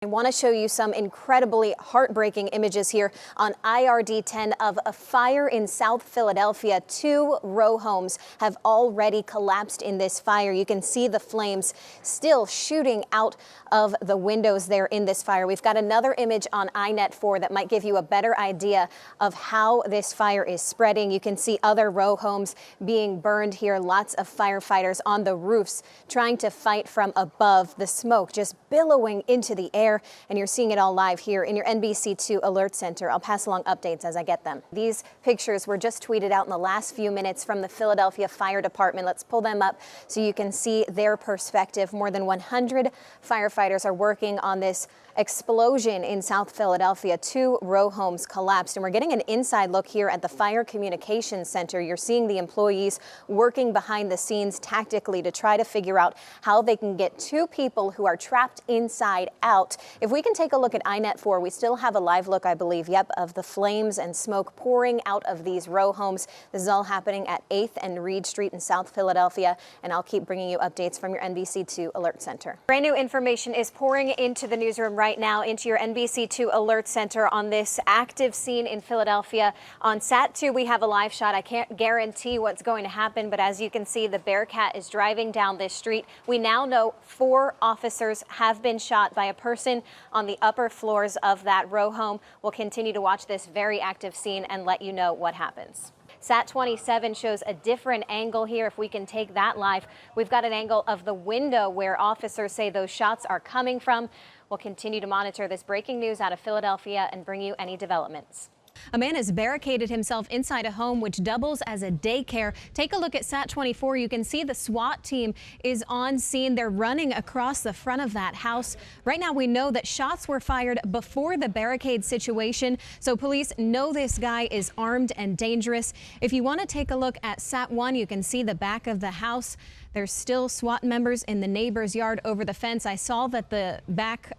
I want to show you some incredibly heartbreaking images here on IRD 10 of a fire in South Philadelphia. 2 row homes have already collapsed in this fire. You can see the flames still shooting out of the windows there in this fire. We've got another image on iNet 4 that might give you a better idea of how this fire is spreading. You can see other row homes being burned here. Lots of firefighters on the roofs trying to fight from above. The smoke just billowing into the air. And you're seeing it all live here in your NBC2 Alert Center. I'll pass along updates as I get them. These pictures were just tweeted out in the last few minutes from the Philadelphia Fire Department. Let's pull them up so you can see their perspective. More than 100 firefighters are working on this explosion in South Philadelphia. 2 row homes collapsed, and we're getting an inside look here at the Fire Communications Center. You're seeing the employees working behind the scenes tactically to try to figure out how they can get 2 people who are trapped inside out. If we can take a look at iNet 4, we still have a live look, I believe, of the flames and smoke pouring out of these row homes. This is all happening at 8th and Reed Street in South Philadelphia, and I'll keep bringing you updates from your NBC2 Alert Center. Brand new information is pouring into the newsroom right now, into your NBC2 Alert Center on this active scene in Philadelphia. On Sat2, we have a live shot. I can't guarantee what's going to happen, but as you can see, the Bearcat is driving down this street. We now know 4 officers have been shot by a person on the upper floors of that row home. We'll continue to watch this very active scene and let you know what happens. Sat 27 shows a different angle here. If we can take that live, we've got an angle of the window where officers say those shots are coming from. We'll continue to monitor this breaking news out of Philadelphia and bring you any developments. A man has barricaded himself inside a home which doubles as a daycare. Take a look at Sat 24. You can see the SWAT team is on scene. They're running across the front of that house. Right now, we know that shots were fired before the barricade situation, so police know this guy is armed and dangerous. If you want to take a look at Sat 1, you can see the back of the house. There's still SWAT members in the neighbor's yard over the fence. I saw that the back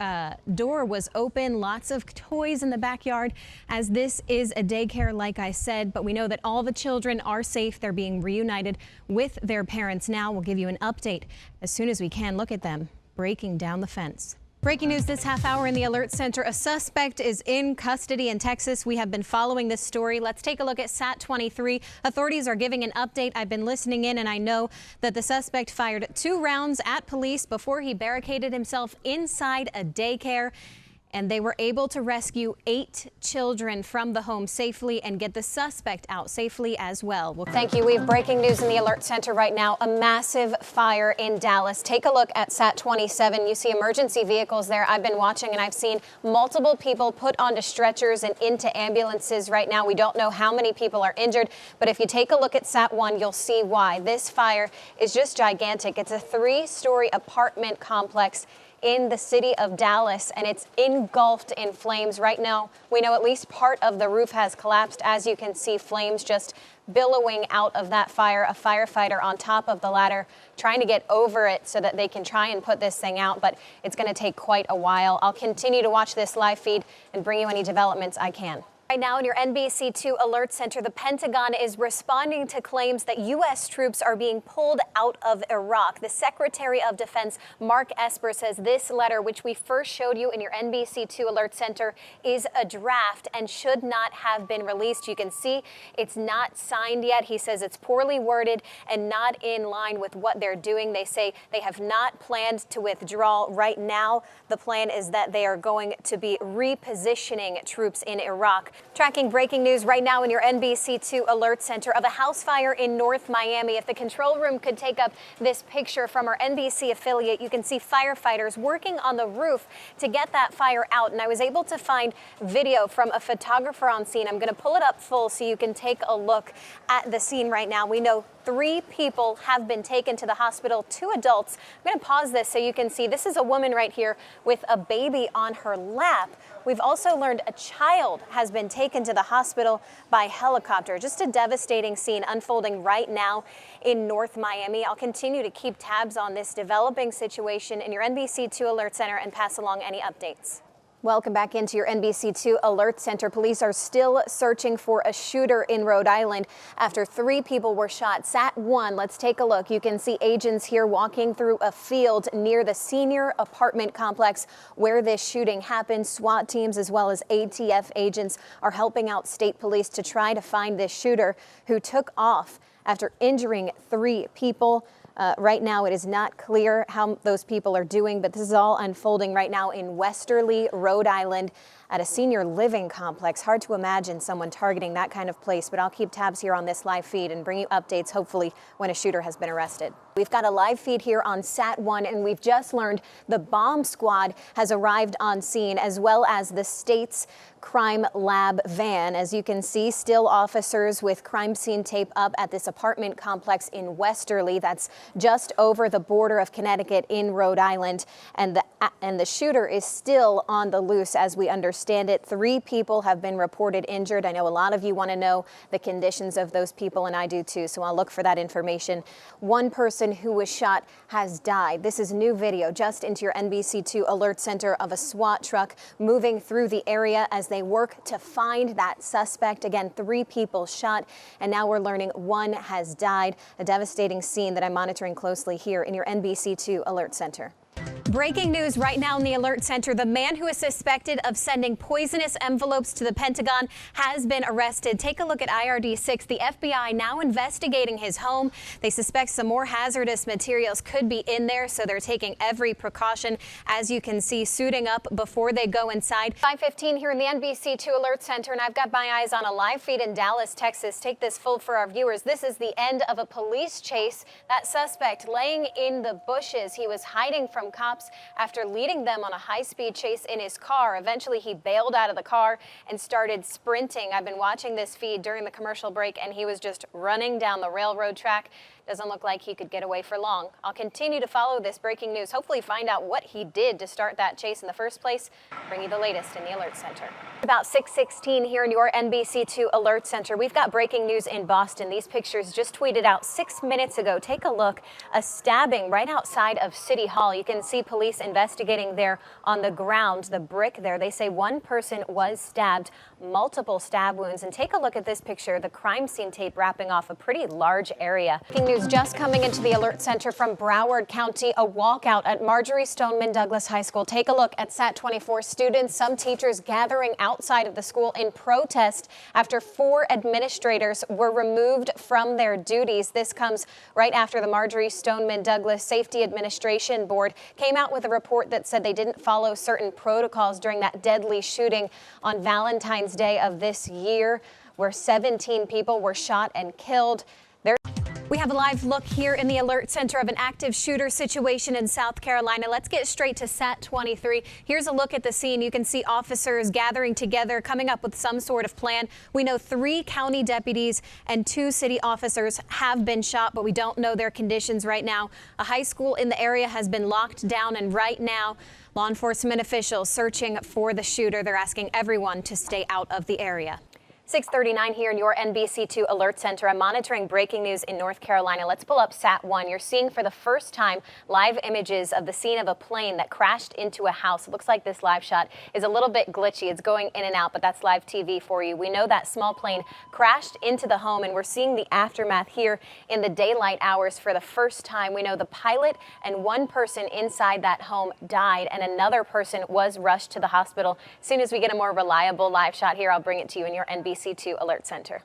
door was open. Lots of toys in the backyard, as this is a daycare, like I said. But we know that all the children are safe. They're being reunited with their parents now. We'll give you an update as soon as we can. Look at them breaking down the fence. Breaking news this half hour in the Alert Center. A suspect is in custody in Texas. We have been following this story. Let's take a look at Sat 23. Authorities are giving an update. I've been listening in, and I know that the suspect fired 2 rounds at police before he barricaded himself inside a daycare. And they were able to rescue 8 children from the home safely and get the suspect out safely as well. Thank you. We have breaking news in the Alert Center right now. A massive fire in Dallas. Take a look at Sat 27. You see emergency vehicles there. I've been watching, and I've seen multiple people put onto stretchers and into ambulances right now. We don't know how many people are injured, but if you take a look at Sat 1, you'll see why. This fire is just gigantic. It's a 3-story apartment complex in the city of Dallas, and it's engulfed in flames right now. We know at least part of the roof has collapsed. As you can see, flames just billowing out of that fire. A firefighter on top of the ladder trying to get over it so that they can try and put this thing out, but it's going to take quite a while. I'll continue to watch this live feed and bring you any developments I can. Right now in your NBC2 Alert Center, the Pentagon is responding to claims that U.S. troops are being pulled out of Iraq. The Secretary of Defense, Mark Esper, says this letter, which we first showed you in your NBC2 Alert Center, is a draft and should not have been released. You can see it's not signed yet. He says it's poorly worded and not in line with what they're doing. They say they have not planned to withdraw. Right now, the plan is that they are going to be repositioning troops in Iraq. Tracking breaking news right now in your NBC2 Alert Center of a house fire in North Miami. If the control room could take up this picture from our NBC affiliate, you can see firefighters working on the roof to get that fire out. And I was able to find video from a photographer on scene. I'm going to pull it up full so you can take a look at the scene right now. We know 3 people have been taken to the hospital, 2 adults. I'm going to pause this so you can see. This is a woman right here with a baby on her lap. We've also learned a child has been taken to the hospital by helicopter. Just a devastating scene unfolding right now in North Miami. I'll continue to keep tabs on this developing situation in your NBC2 Alert Center and pass along any updates. Welcome back into your NBC2 Alert Center. Police are still searching for a shooter in Rhode Island after 3 people were shot. SAT1, let's take a look. You can see agents here walking through a field near the senior apartment complex where this shooting happened. SWAT teams as well as ATF agents are helping out state police to try to find this shooter who took off after injuring 3 people. Right now, it is not clear how those people are doing, but this is all unfolding right now in Westerly, Rhode Island, at a senior living complex. Hard to imagine someone targeting that kind of place, but I'll keep tabs here on this live feed and bring you updates, hopefully, when a shooter has been arrested. We've got a live feed here on SAT1, and we've just learned the bomb squad has arrived on scene, as well as the state's crime lab van. As you can see, still officers with crime scene tape up at this apartment complex in Westerly. That's just over the border of Connecticut in Rhode Island. And the shooter is still on the loose, as we understand it. 3 people have been reported injured. I know a lot of you want to know the conditions of those people, and I do too, so I'll look for that information. One person who was shot has died. This is new video just into your NBC2 Alert Center of a SWAT truck moving through the area as they work to find that suspect. Again, 3 people shot, and now we're learning 1 has died. A devastating scene that I'm monitoring closely here in your NBC2 Alert Center. Breaking news right now in the Alert Center. The man who is suspected of sending poisonous envelopes to the Pentagon has been arrested. Take a look at IRD6. The FBI now investigating his home. They suspect some more hazardous materials could be in there, so they're taking every precaution, as you can see, suiting up before they go inside. 5:15 here in the NBC2 Alert Center, and I've got my eyes on a live feed in Dallas, Texas. Take this full for our viewers. This is the end of a police chase. That suspect laying in the bushes. He was hiding from cops after leading them on a high-speed chase in his car. Eventually, he bailed out of the car and started sprinting. I've been watching this feed during the commercial break, and he was just running down the railroad track. Doesn't look like he could get away for long. I'll continue to follow this breaking news, hopefully find out what he did to start that chase in the first place. Bring you the latest in the Alert Center. About 6:16 here in your NBC2 Alert Center. We've got breaking news in Boston. These pictures just tweeted out 6 minutes ago. Take a look. A stabbing right outside of City Hall. You can see police investigating there on the ground, the brick there. They say 1 person was stabbed, multiple stab wounds. And take a look at this picture, the crime scene tape wrapping off a pretty large area. Breaking news just coming into the Alert Center from Broward County. A walkout at Marjory Stoneman Douglas High School. Take a look at SAT24 students, some teachers gathering outside of the school in protest after 4 administrators were removed from their duties. This comes right after the Marjory Stoneman Douglas Safety Administration Board came out with a report that said they didn't follow certain protocols during that deadly shooting on Valentine's Day of this year, where 17 people were shot and killed. We have a live look here in the Alert Center of an active shooter situation in South Carolina. Let's get straight to SAT23. Here's a look at the scene. You can see officers gathering together, coming up with some sort of plan. We know 3 county deputies and 2 city officers have been shot, but we don't know their conditions right now. A high school in the area has been locked down, and right now, law enforcement officials searching for the shooter. They're asking everyone to stay out of the area. 6:39 here in your NBC2 Alert Center. I'm monitoring breaking news in North Carolina. Let's pull up SAT1. You're seeing for the first time live images of the scene of a plane that crashed into a house. It looks like this live shot is a little bit glitchy. It's going in and out, but that's live TV for you. We know that small plane crashed into the home, and we're seeing the aftermath here in the daylight hours for the first time. We know the pilot and 1 person inside that home died, and another person was rushed to the hospital. As soon as we get a more reliable live shot here, I'll bring it to you in your NBC2 Alert Center.